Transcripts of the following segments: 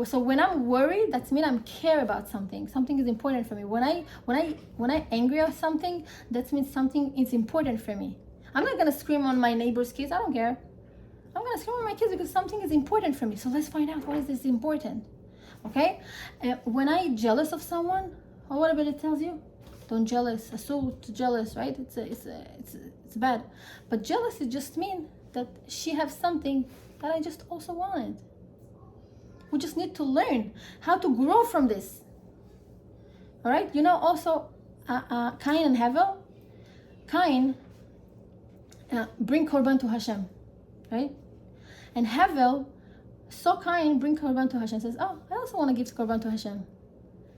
So when I'm worried, that means I'm care about something. Something is important for me. When I angry at something, that means something is important for me. I'm not gonna scream on my neighbor's kids. I don't care. I'm gonna scream on my kids because something is important for me. So let's find out what is this important. Okay? When I jealous of someone, or whatever it tells you, don't jealous. So jealous, right? It's bad. But jealousy just means that she has something that I just also wanted. We just need to learn how to grow from this. All right? You know, also Cain and Hevel. Cain bring korban to Hashem, right? And Hevel saw Cain bring korban to Hashem. Says, "Oh, I also want to give korban to Hashem."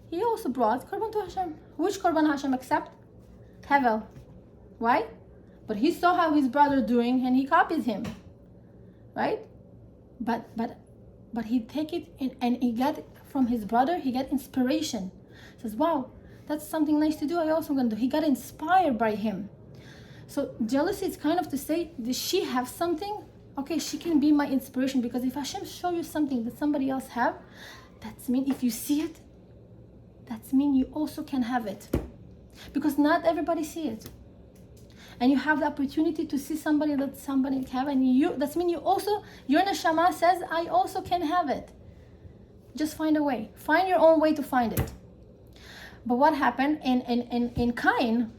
He also brought korban to Hashem. Which korban Hashem accept? Hevel. Why? But he saw how his brother doing, and he copied him, right? But he take it and he got from his brother. He got inspiration. Says, "Wow, that's something nice to do. I also gonna do." He got inspired by him. So jealousy is kind of to say, does she have something? Okay, she can be my inspiration, because if Hashem show you something that somebody else have, that's mean if you see it, that's mean you also can have it, because not everybody see it. And you have the opportunity to see somebody that somebody have, and you, that's mean you also, your neshama says, I also can have it. Just find a way. Find your own way to find it. But what happened in Cain,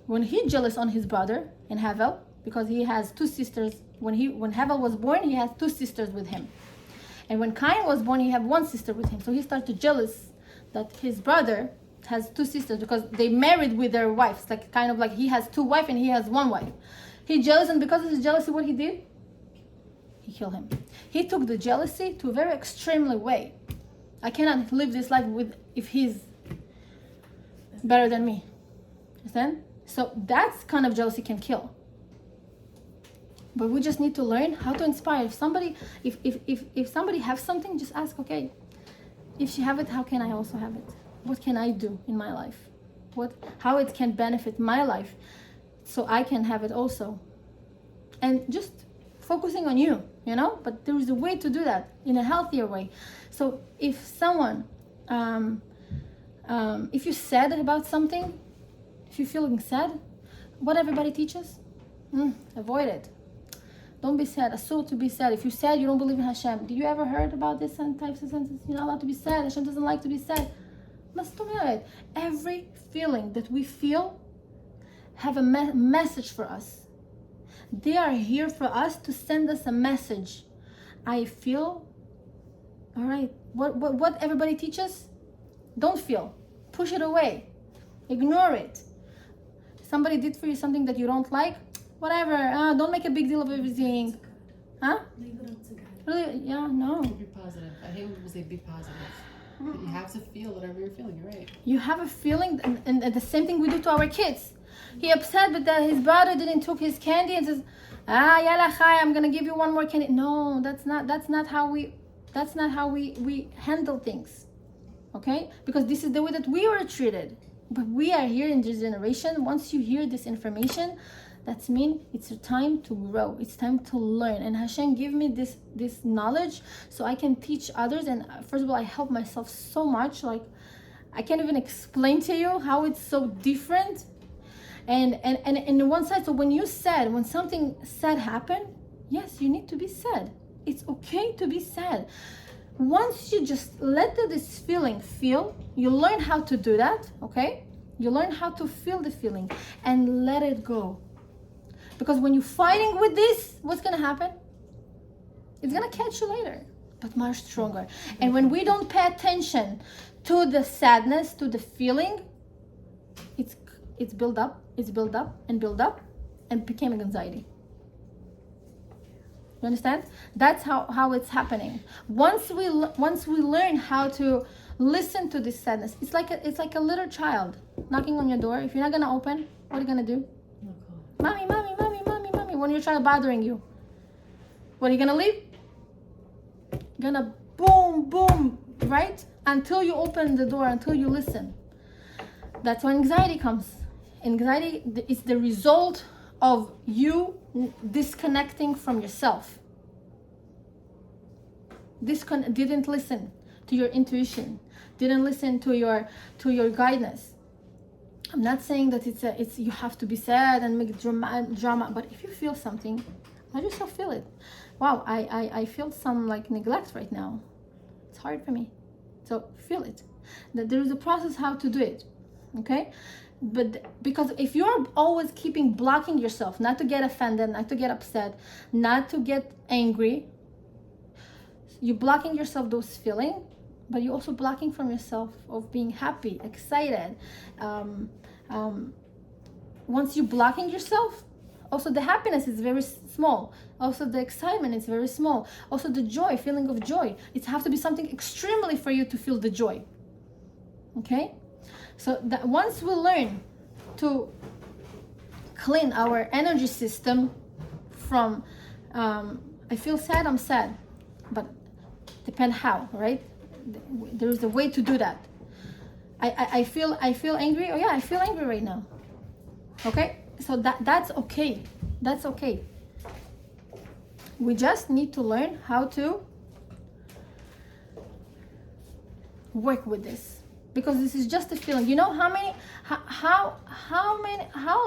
when he jealous on his brother, in Hevel, because he has two sisters. When Hevel was born, he has two sisters with him. And when Cain was born, he had one sister with him. So he started jealous that his brother has two sisters, because they married with their wives, like kind of like he has two wives and he has one wife. He jealous, and because of his jealousy, what he did? He killed him. He took the jealousy to a very extremely way. I cannot live this life with if he's better than me. Understand? So that's kind of jealousy can kill. But we just need to learn how to inspire. If somebody has something, just ask, okay, if she have it, how can I also have it? What can I do in my life? How it can benefit my life so I can have it also? And just focusing on you, but there is a way to do that in a healthier way. So if someone, if you're sad about something, if you're feeling sad, what everybody teaches, avoid it. Don't be sad. Asur to be sad. If you're sad, you don't believe in Hashem. Did you ever heard about this types of sentence? You're not allowed to be sad. Hashem doesn't like to be sad. Every feeling that we feel have a message for us. They are here for us to send us a message. I feel, all right. What everybody teaches? Don't feel. Push it away. Ignore it. Somebody did for you something that you don't like. Whatever. Don't make a big deal of everything. Huh? Leave it up to God. Really? Yeah. No. Be positive. I hate when people say be positive. But you have to feel whatever you're feeling. You're right. You have a feeling, and the same thing we do to our kids. He upset, but that his brother didn't took his candy and says, "Yalla chai, I'm gonna give you one more candy." No, that's not how we handle things. Okay? Because this is the way that we were treated. But we are here in this generation. Once you hear this information, that means it's a time to grow. It's time to learn. And Hashem give me this knowledge so I can teach others. And first of all, I help myself so much. Like, I can't even explain to you how it's so different. And on one side, so when something sad happened, yes, you need to be sad. It's okay to be sad. Once you just let this feeling feel, you learn how to do that, okay? You learn how to feel the feeling and let it go. Because when you're fighting with this, what's going to happen? It's going to catch you later, but much stronger. And when we don't pay attention to the sadness, to the feeling, it's built up, and became anxiety. You understand? That's how it's happening. Once we learn how to listen to this sadness, it's like a little child knocking on your door. If you're not going to open, what are you going to do? Mommy, mommy, mommy, mommy, mommy. When your child bothering you, what are you gonna leave? Gonna boom, boom, right? Until you open the door, until you listen. That's when anxiety comes. Anxiety is the result of you disconnecting from yourself. didn't listen to your intuition, didn't listen to your guidance. I'm not saying that it's you have to be sad and make drama, but if you feel something, let yourself feel it. Wow, I feel some like neglect right now. It's hard for me. So feel it. That there is a process how to do it. Okay? But because if you're always blocking yourself, not to get offended, not to get upset, not to get angry, you're blocking yourself those feelings, but you're also blocking from yourself of being happy, excited. Once you're blocking yourself, also the happiness is very small. Also the excitement is very small. Also the joy, feeling of joy. It has to be something extremely for you to feel the joy. Okay? So that once we learn to clean our energy system from, I feel sad, I'm sad, but depend how, right? There is a way to do that. I feel angry. Oh yeah, I feel angry right now. Okay, so that's okay. That's okay. We just need to learn how to work with this, because this is just a feeling. You know how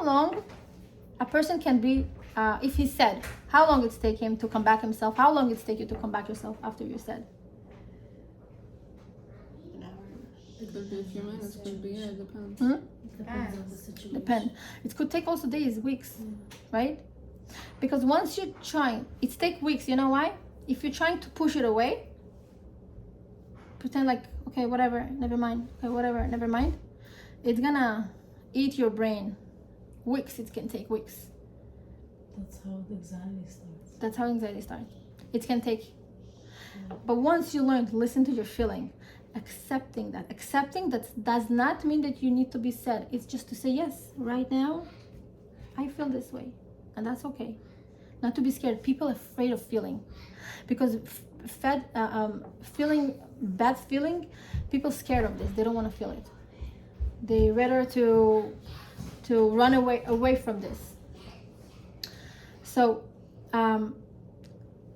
long a person can be, if he's sad, how long it takes him to come back himself? How long it takes you to come back yourself after you're sad? An hour. It could be a few minutes, could be, it depends. Depends on the situation. Depend. It could take also days, weeks, right? Because once you're trying, it takes weeks. You know why? If you're trying to push it away, pretend like, okay, whatever, never mind. Okay, whatever, never mind. It's gonna eat your brain. Weeks. It can take weeks. That's how the anxiety starts. That's how anxiety starts. It can take. But once you learn to listen to your feeling, accepting that does not mean that you need to be sad. It's just to say, yes, right now I feel this way, and that's okay. Not to be scared. People are afraid of feeling, because feeling bad feeling, people scared of this. They don't want to feel it. They rather to run away from this. So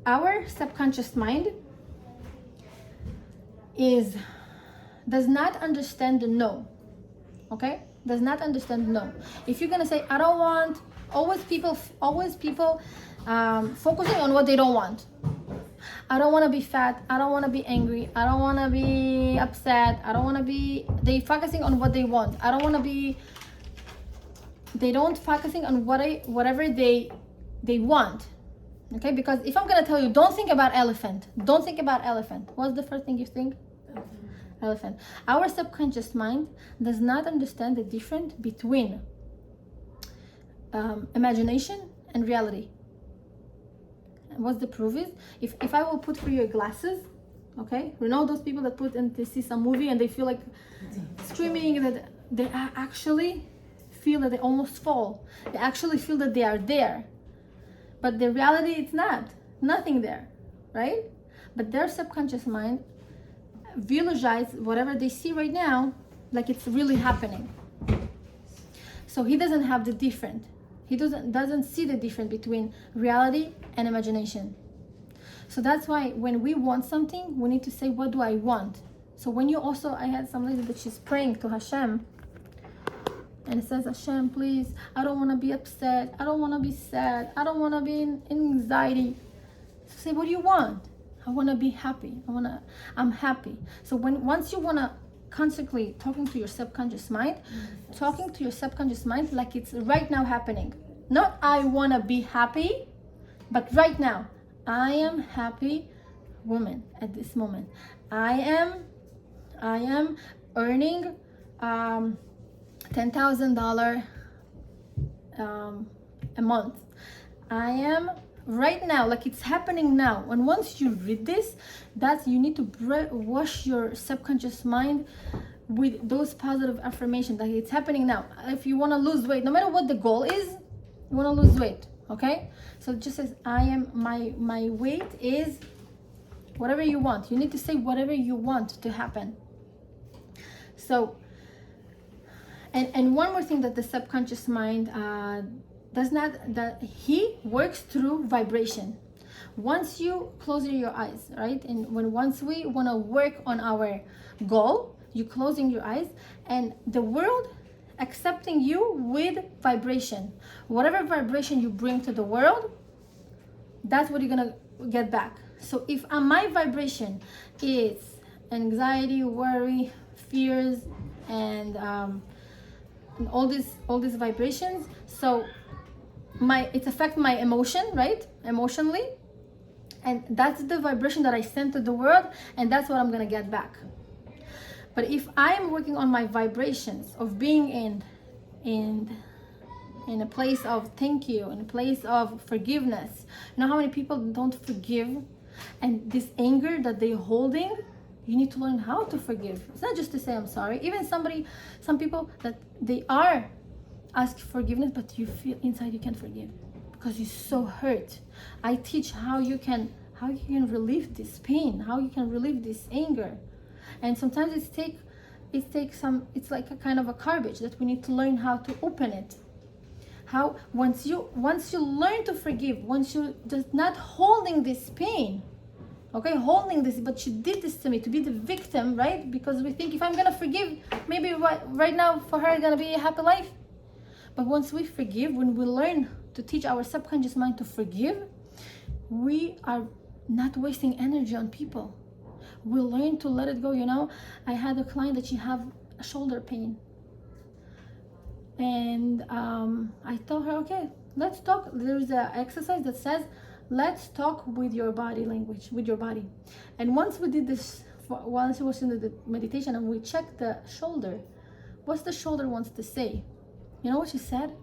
our subconscious mind does not understand the no. Okay, does not understand no. If you're gonna say I don't want, always people focusing on what they don't want. I don't want to be fat, I don't want to be angry, I don't want to be upset, I don't want to be, they focusing on what they want. I don't want to be, they don't focusing on whatever they want. Okay, because if I'm gonna tell you, don't think about elephant, what's the first thing you think? Elephant. Our subconscious mind does not understand the difference between imagination and reality. And what's the proof is, if I will put for you glasses, okay, you know those people that put and they see some movie and they feel like streaming, that they actually feel that they almost fall. They actually feel that they are there, but the reality it's nothing there, right? But their subconscious mind visualize whatever they see right now like it's really happening. So he doesn't have the difference. He doesn't see the difference between reality and imagination. So that's why when we want something, we need to say, what do I want? So when you also, I had some lady that she's praying to Hashem, and it says, Hashem, please, I don't want to be upset, I don't want to be sad, I don't want to be in anxiety. So say, what do you want? I want to be happy. I'm happy. So once you want to constantly talking to your subconscious mind, like it's right now happening. Not I want to be happy, but right now, I am happy woman at this moment. I am earning $10,000 a month. I am right now, like it's happening now. And once you read this, that's, you need to wash your subconscious mind with those positive affirmations, like it's happening now. If you want to lose weight, no matter what the goal is, you want to lose weight, okay? So it just says, I am, my weight is whatever you want. You need to say whatever you want to happen. So and one more thing that the subconscious mind does not, that he works through vibration. Once you close your eyes, right? And once we want to work on our goal, you closing your eyes, and the world accepting you with vibration. Whatever vibration you bring to the world, that's what you're gonna get back. So if my vibration is anxiety, worry, fears, and all these vibrations, so it affects my emotion, right? Emotionally, and that's the vibration that I send to the world, and that's what I'm gonna get back. But if I am working on my vibrations of being in a place of thank you, in a place of forgiveness, you know how many people don't forgive, and this anger that they're holding, you need to learn how to forgive. It's not just to say I'm sorry. Even some people that they are ask forgiveness, but you feel inside you can't forgive because you're so hurt. I teach how you can relieve this pain, how you can relieve this anger. And sometimes it's like a kind of a garbage that we need to learn how to open it. How once you learn to forgive, once you just not holding this pain, okay, holding this, but you did this to me, to be the victim, right? Because we think if I'm gonna forgive, maybe right now for her it's gonna be a happy life. But once we forgive, when we learn to teach our subconscious mind to forgive, we are not wasting energy on people. We learn to let it go. You know, I had a client that she have a shoulder pain, and I told her, okay, let's talk. There's an exercise that says, let's talk with your body language, with your body. And once we did this, once we was in the meditation and we checked the shoulder, what's the shoulder wants to say? You know what she said?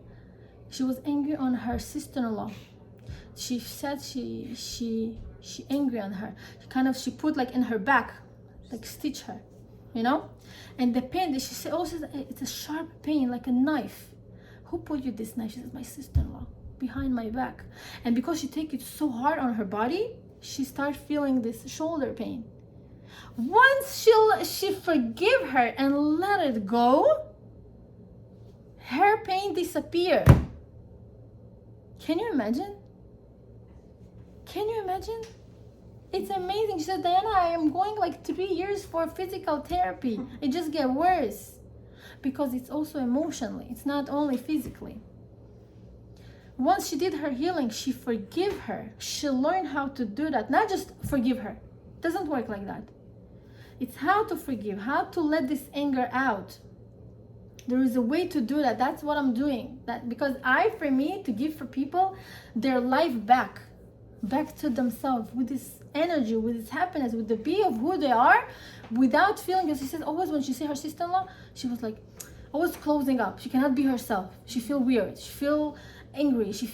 She was angry on her sister-in-law. She said she angry on her. She put like in her back, like stitch her, you know? And the pain that she said, also it's a sharp pain, like a knife. Who put you this knife? She says, my sister-in-law, behind my back. And because she take it so hard on her body, she start feeling this shoulder pain. Once she forgive her and let it go, her pain disappear. Can you imagine? Can you imagine? It's amazing. She said, Diana, I am going like 3 years for physical therapy. It just get worse. Because it's also emotionally. It's not only physically. Once she did her healing, she forgive her. She learned how to do that. Not just forgive her. It doesn't work like that. It's how to forgive. How to let this anger out. There is a way to do that. That's what I'm doing. Because for me, to give for people their life back to themselves, with this energy, with this happiness, with the be of who they are, without feeling, as she said, always when she see her sister-in-law, she was like always closing up. She cannot be herself. She feel weird. She feel angry. She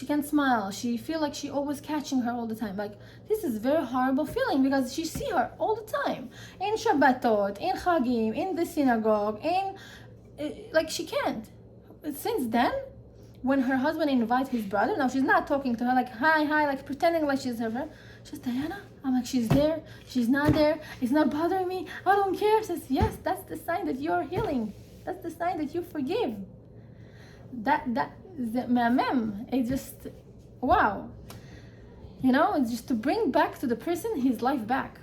can't smile. She feel like she always catching her all the time. Like, this is very horrible feeling because she see her all the time in Shabbatot, in Chagim, in the synagogue, like she can't. Since then, when her husband invites his brother, now she's not talking to her like hi, like pretending like she's her friend. She says, Diana, I'm like, she's there, she's not there, it's not bothering me, I don't care. She says, yes, that's the sign that you're healing. That's the sign that you forgive. It's just, wow. You know, it's just to bring back to the person his life back.